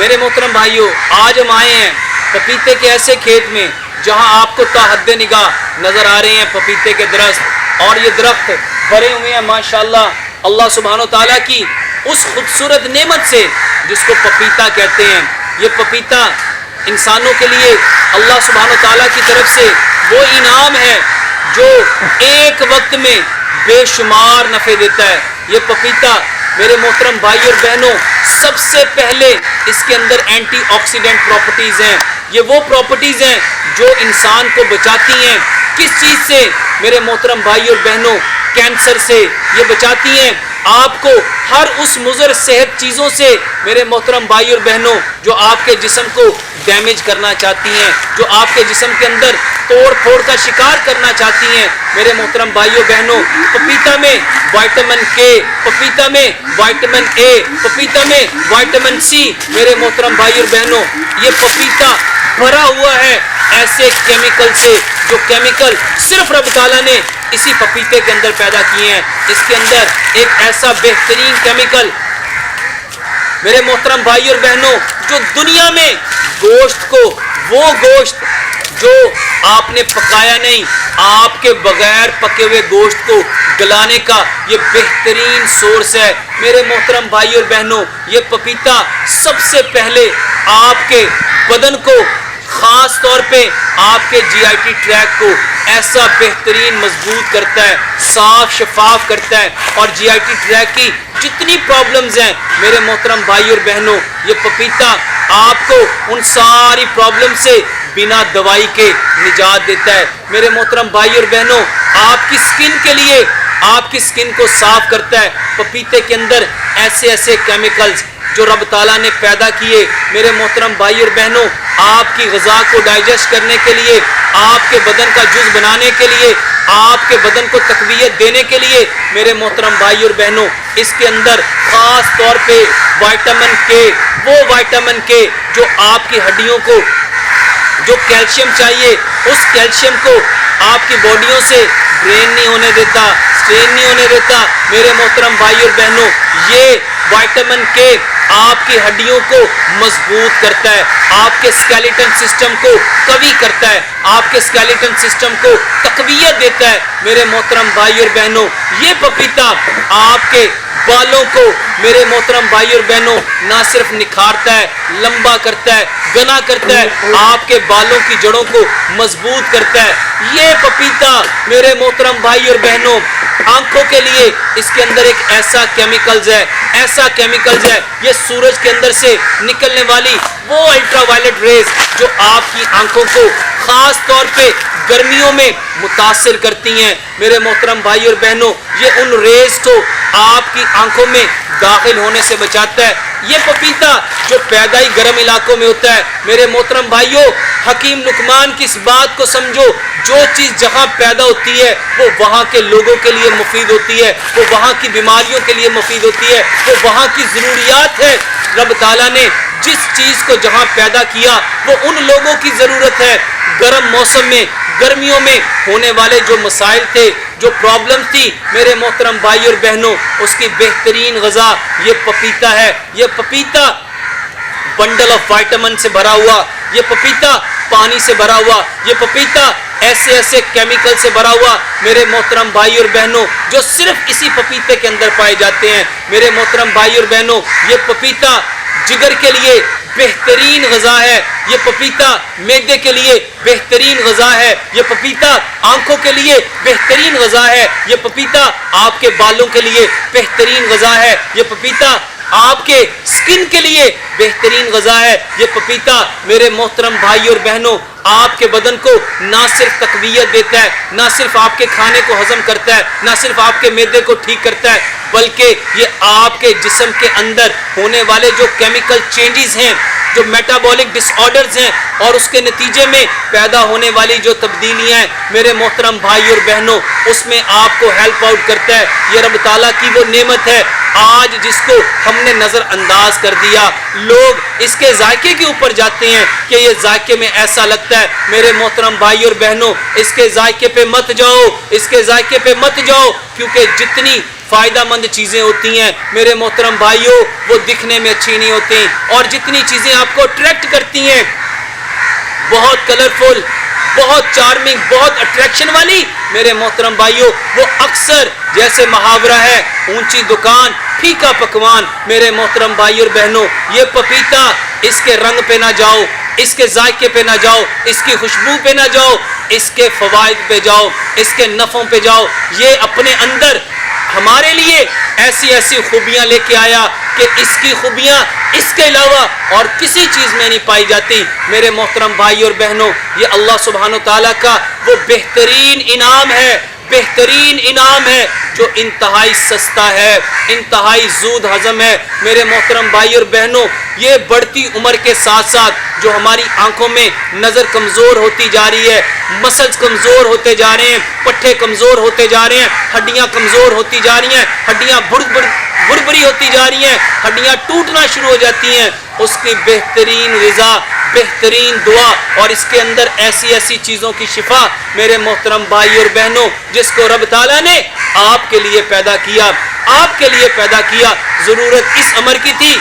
میرے محترم بھائیوں، آج ہم آئے ہیں پپیتے کے ایسے کھیت میں جہاں آپ کو تا حد نگاہ نظر آ رہے ہیں پپیتے کے درخت، اور یہ درخت بھرے ہوئے ہیں ماشاءاللہ اللہ سبحانہ و تعالیٰ کی اس خوبصورت نعمت سے جس کو پپیتا کہتے ہیں۔ یہ پپیتا انسانوں کے لیے اللہ سبحانہ و تعالیٰ کی طرف سے وہ انعام ہے جو ایک وقت میں بے شمار نفع دیتا ہے۔ یہ پپیتا میرے محترم بھائی اور بہنوں، سب سے پہلے اس کے اندر اینٹی آکسیڈنٹ پراپرٹیز ہیں۔ یہ وہ پراپرٹیز ہیں جو انسان کو بچاتی ہیں کس چیز سے میرے محترم بھائی اور بہنوں؟ کینسر سے یہ بچاتی ہیں آپ کو ہر اس مضر صحت چیزوں سے میرے محترم بھائی اور بہنوں جو آپ کے جسم کو ڈیمیج کرنا چاہتی ہیں، جو آپ کے جسم کے اندر توڑ پھوڑ کا شکار کرنا چاہتی ہیں۔ میرے محترم بھائیوں بہنوں، پپیتا میں وائٹامن کے، پپیتا میں وائٹامن اے، پپیتا میں وائٹامن سی، میرے محترم بھائی اور بہنوں یہ پپیتا بھرا ہوا ہے ایسے کیمیکل سے جو کیمیکل صرف رب تعالیٰ نے اسی پپیتے کے اندر پیدا کیے ہیں۔ اس کے اندر ایک ایسا بہترین کیمیکل میرے محترم بھائی اور بہنوں جو دنیا میں گوشت کو، وہ گوشت جو آپ نے پکایا نہیں، آپ کے بغیر پکے ہوئے گوشت کو گلانے کا یہ بہترین سورس ہے۔ میرے محترم بھائی اور بہنوں یہ پپیتا سب سے پہلے آپ کے بدن کو، خاص طور پہ آپ کے جی آئی ٹی ٹریک کو ایسا بہترین مضبوط کرتا ہے، صاف شفاف کرتا ہے، اور جی آئی ٹی ٹریک کی جتنی پرابلمز ہیں میرے محترم بھائی اور بہنوں یہ پپیتا آپ کو ان ساری پرابلم سے بنا دوائی کے نجات دیتا ہے۔ میرے محترم بھائی اور بہنوں آپ کی سکن کے لیے، آپ کی سکن کو صاف کرتا ہے۔ پپیتے کے اندر ایسے ایسے کیمیکلز جو رب تعالیٰ نے پیدا کیے میرے محترم بھائی اور بہنوں آپ کی غذا کو ڈائجسٹ کرنے کے لیے، آپ کے بدن کا جز بنانے کے لیے، آپ کے بدن کو تقویت دینے کے لیے میرے محترم بھائی اور بہنوں اس کے اندر خاص طور پہ وائٹامن کے، وہ وائٹامن کے جو آپ کی ہڈیوں کو جو کیلشیم چاہیے اس کیلشیم کو آپ کی باڈیوں سے ڈرین نہیں ہونے دیتا، سٹرین نہیں ہونے دیتا۔ میرے محترم بھائی اور بہنوں یہ وائٹامن کے آپ کی ہڈیوں کو مضبوط کرتا ہے، آپ کے اسکیلیٹن سسٹم کو قوی کرتا ہے، آپ کے اسکیلیٹن سسٹم کو تقویت دیتا ہے۔ میرے محترم بھائی اور بہنوں یہ پپیتا آپ کے بالوں کو میرے محترم بھائی اور بہنوں نہ صرف نکھارتا ہے، لمبا کرتا ہے، گنا کرتا ہے، آپ کے بالوں کی جڑوں کو مضبوط کرتا ہے۔ یہ پپیتا میرے محترم بھائی اور بہنوں آنکھوں کے لیے اس کے اندر ایک ایسا کیمیکلز ہے، ایسا کیمیکلز ہے، یہ سورج کے اندر سے نکلنے والی وہ الٹرا وائلٹ ریز جو آپ کی آنکھوں کو خاص طور پہ گرمیوں میں متاثر کرتی ہیں۔ میرے محترم بھائی اور بہنوں یہ ان ریز کو آپ کی آنکھوں میں داخل ہونے سے بچاتا ہے۔ یہ پپیتا جو پیدا ہی گرم علاقوں میں ہوتا ہے میرے محترم بھائیوں حکیم لقمان کی اس بات کو سمجھو، جو چیز جہاں پیدا ہوتی ہے وہ وہاں کے لوگوں کے لیے مفید ہوتی ہے، وہ وہاں کی بیماریوں کے لیے مفید ہوتی ہے، وہ وہاں کی ضروریات ہے۔ رب تعالیٰ نے جس چیز کو جہاں پیدا کیا وہ ان لوگوں کی ضرورت ہے۔ گرم موسم میں، گرمیوں میں ہونے والے جو مسائل تھے، جو پرابلم تھی میرے محترم بھائی اور بہنوں اس کی بہترین غذا یہ پپیتا ہے۔ یہ پپیتا بنڈل آف وائٹامن سے بھرا ہوا، یہ پپیتا پانی سے بھرا ہوا، یہ پپیتا ایسے ایسے کیمیکل سے بھرا ہوا میرے محترم بھائی اور بہنوں جو صرف اسی پپیتے کے اندر پائے جاتے ہیں۔ میرے محترم بھائی اور بہنوں یہ پپیتا جگر کے لیے بہترین غذا ہے، یہ پپیتا معدے کے لیے بہترین غذا ہے، یہ پپیتا آنکھوں کے لیے بہترین غذا ہے، یہ پپیتا آپ کے بالوں کے لیے بہترین غذا ہے، یہ پپیتا آپ کے سکن کے لیے بہترین غذا ہے۔ یہ پپیتا میرے محترم بھائی اور بہنوں آپ کے بدن کو نہ صرف تقویت دیتا ہے، نہ صرف آپ کے کھانے کو ہضم کرتا ہے، نہ صرف آپ کے معدے کو ٹھیک کرتا ہے، بلکہ یہ آپ کے جسم کے اندر ہونے والے جو کیمیکل چینجز ہیں، جو میٹابولک ڈس آرڈرز ہیں اور اس کے نتیجے میں پیدا ہونے والی جو تبدیلیاں ہیں میرے محترم بھائی اور بہنوں اس میں آپ کو ہیلپ آؤٹ کرتا ہے۔ یہ رب تعالیٰ کی وہ نعمت ہے آج جس کو ہم نے نظر انداز کر دیا۔ لوگ اس کے ذائقے کے اوپر جاتے ہیں کہ یہ ذائقے میں ایسا لگتا ہے۔ میرے محترم بھائی اور بہنوں اس کے ذائقے پہ مت جاؤ، اس کے ذائقے پہ مت جاؤ، کیونکہ جتنی فائدہ مند چیزیں ہوتی ہیں میرے محترم بھائیوں وہ دکھنے میں اچھی نہیں ہوتی، اور جتنی چیزیں آپ کو اٹریکٹ کرتی ہیں بہت کلرفل، بہت چارمنگ، بہت اٹریکشن والی میرے محترم بھائیوں وہ اکثر جیسے محاورہ ہے اونچی دکان پھیکا پکوان۔ میرے محترم بھائی اور بہنوں یہ پپیتا اس کے رنگ پہ نہ جاؤ، اس کے ذائقے پہ نہ جاؤ، اس کی خوشبو پہ نہ جاؤ، اس کے فوائد پہ جاؤ، اس کے نفعوں پہ جاؤ۔ یہ اپنے اندر ہمارے لیے ایسی ایسی خوبیاں لے کے آیا کہ اس کی خوبیاں اس کے علاوہ اور کسی چیز میں نہیں پائی جاتی۔ میرے محترم بھائی اور بہنوں یہ اللہ سبحانہ وتعالیٰ کا وہ بہترین انعام ہے، بہترین انعام ہے جو انتہائی سستا ہے، انتہائی زود ہضم ہے۔ میرے محترم بھائی اور بہنوں یہ بڑھتی عمر کے ساتھ ساتھ جو ہماری آنکھوں میں نظر کمزور ہوتی جا رہی ہے، مسلز کمزور ہوتے جا رہے ہیں، پٹھے کمزور ہوتے جا رہے ہیں، ہڈیاں کمزور ہوتی جا رہی ہیں، ہڈیاں بڑبڑی ہوتی جا رہی ہیں، ہڈیاں ٹوٹنا شروع ہو جاتی ہیں، اس کی بہترین غذا، بہترین دعا اور اس کے اندر ایسی ایسی چیزوں کی شفا میرے محترم بھائی اور بہنوں جس کو رب تعالیٰ نے آپ کے لیے پیدا کیا، آپ کے لیے پیدا کیا۔ ضرورت اس امر کی تھی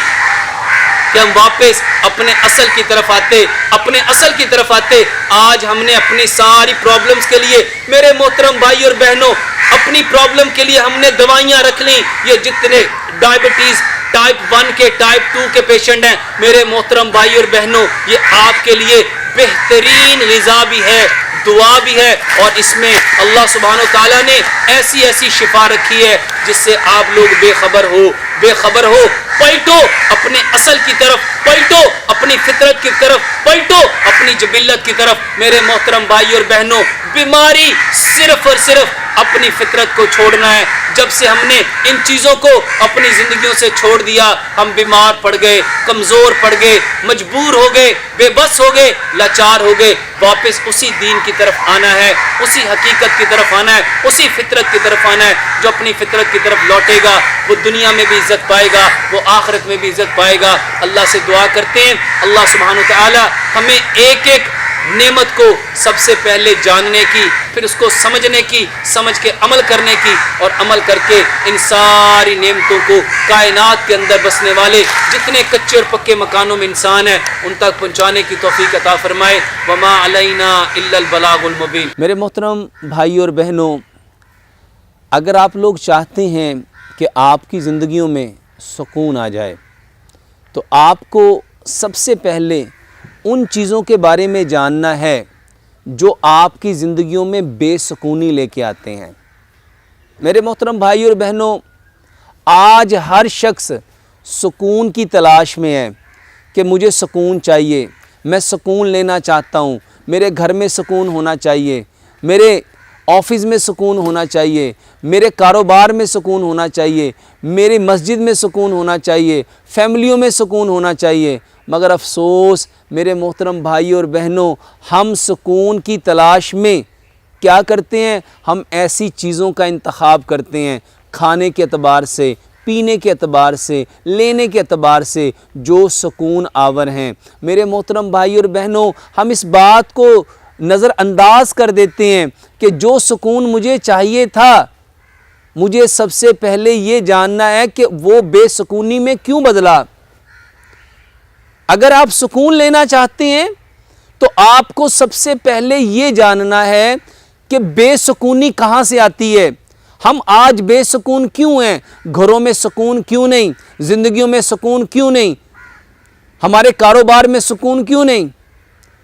کہ ہم واپس اپنے اصل کی طرف آتے، اپنے اصل کی طرف آتے۔ آج ہم نے اپنی ساری پرابلمز کے لیے میرے محترم بھائی اور بہنوں اپنی پرابلم کے لیے ہم نے دوائیاں رکھ لیں۔ یہ جتنے ڈائبٹیز ٹائپ 1 کے ٹائپ 2 کے پیشنٹ ہیں میرے محترم بھائی اور بہنوں یہ آپ کے لیے بہترین غذا بھی ہے، دعا بھی ہے، اور اس میں اللہ سبحانہ وتعالیٰ نے ایسی ایسی شفا رکھی ہے جس سے آپ لوگ بے خبر ہو۔ پلٹو اپنے اصل کی طرف، پلٹو اپنی فطرت کی طرف، پلٹو اپنی جبلت کی طرف۔ میرے محترم بھائی اور بہنوں بیماری صرف اور صرف اپنی فطرت کو چھوڑنا ہے۔ جب سے ہم نے ان چیزوں کو اپنی زندگیوں سے چھوڑ دیا ہم بیمار پڑ گئے، کمزور پڑ گئے، مجبور ہو گئے، بے بس ہو گئے، لاچار ہو گئے۔ واپس اسی دین کی طرف آنا ہے، اسی حقیقت کی طرف آنا ہے، اسی فطرت کی طرف آنا ہے۔ جو اپنی فطرت کی طرف لوٹے گا وہ دنیا میں بھی عزت پائے گا، وہ آخرت میں بھی عزت پائے گا۔ اللہ سے دعا کرتے ہیں اللہ سبحانہ وتعالی ہمیں ایک ایک نعمت کو سب سے پہلے جاننے کی، پھر اس کو سمجھنے کی، سمجھ کے عمل کرنے کی، اور عمل کر کے ان ساری نعمتوں کو کائنات کے اندر بسنے والے جتنے کچے اور پکے مکانوں میں انسان ہیں ان تک پہنچانے کی توفیق عطا فرمائے۔ وما علینا الا البلاغ المبین۔ میرے محترم بھائی اور بہنوں اگر آپ لوگ چاہتے ہیں کہ آپ کی زندگیوں میں سکون آ جائے تو آپ کو سب سے پہلے ان چیزوں کے بارے میں جاننا ہے جو آپ کی زندگیوں میں بے سکونی لے کے آتے ہیں۔ میرے محترم بھائی اور بہنوں آج ہر شخص سکون کی تلاش میں ہے کہ مجھے سکون چاہیے، میں سکون لینا چاہتا ہوں، میرے گھر میں سکون ہونا چاہیے، میرے آفس میں سکون ہونا چاہیے، میرے کاروبار میں سکون ہونا چاہیے، میری مسجد میں سکون ہونا چاہیے، فیملیوں میں سکون ہونا چاہیے۔ مگر افسوس میرے محترم بھائی اور بہنوں ہم سکون کی تلاش میں کیا کرتے ہیں؟ ہم ایسی چیزوں کا انتخاب کرتے ہیں کھانے کے اعتبار سے، پینے کے اعتبار سے، لینے کے اعتبار سے جو سکون آور ہیں۔ میرے محترم بھائی اور بہنوں ہم اس بات کو نظر انداز کر دیتے ہیں کہ جو سکون مجھے چاہیے تھا مجھے سب سے پہلے یہ جاننا ہے کہ وہ بے سکونی میں کیوں بدلا۔ اگر آپ سکون لینا چاہتے ہیں تو آپ کو سب سے پہلے یہ جاننا ہے کہ بے سکونی کہاں سے آتی ہے۔ ہم آج بے سکون کیوں ہیں؟ گھروں میں سکون کیوں نہیں؟ زندگیوں میں سکون کیوں نہیں؟ ہمارے کاروبار میں سکون کیوں نہیں؟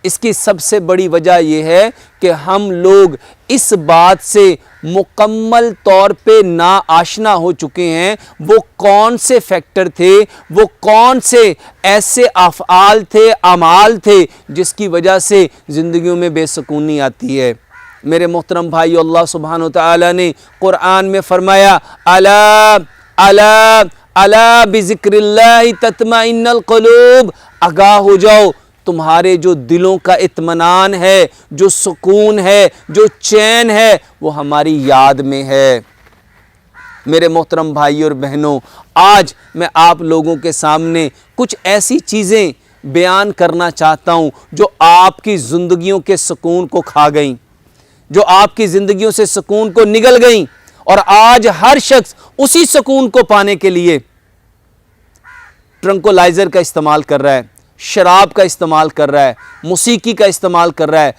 اس کی سب سے بڑی وجہ یہ ہے کہ ہم لوگ اس بات سے مکمل طور پہ ناآشنا ہو چکے ہیں وہ کون سے فیکٹر تھے، وہ کون سے ایسے افعال تھے، اعمال تھے جس کی وجہ سے زندگیوں میں بے سکونی آتی ہے۔ میرے محترم بھائی اللہ سبحانہ وتعالی نے قرآن میں فرمایا الا بذکر اللہ تطمئن القلوب، آگاہ ہو جاؤ تمہارے جو دلوں کا اطمینان ہے، جو سکون ہے، جو چین ہے وہ ہماری یاد میں ہے۔ میرے محترم بھائی اور بہنوں آج میں آپ لوگوں کے سامنے کچھ ایسی چیزیں بیان کرنا چاہتا ہوں جو آپ کی زندگیوں کے سکون کو کھا گئیں، جو آپ کی زندگیوں سے سکون کو نگل گئیں اور آج ہر شخص اسی سکون کو پانے کے لیے ٹرنکولائزر کا استعمال کر رہا ہے، شراب کا استعمال کر رہا ہے، موسیقی کا استعمال کر رہا ہے۔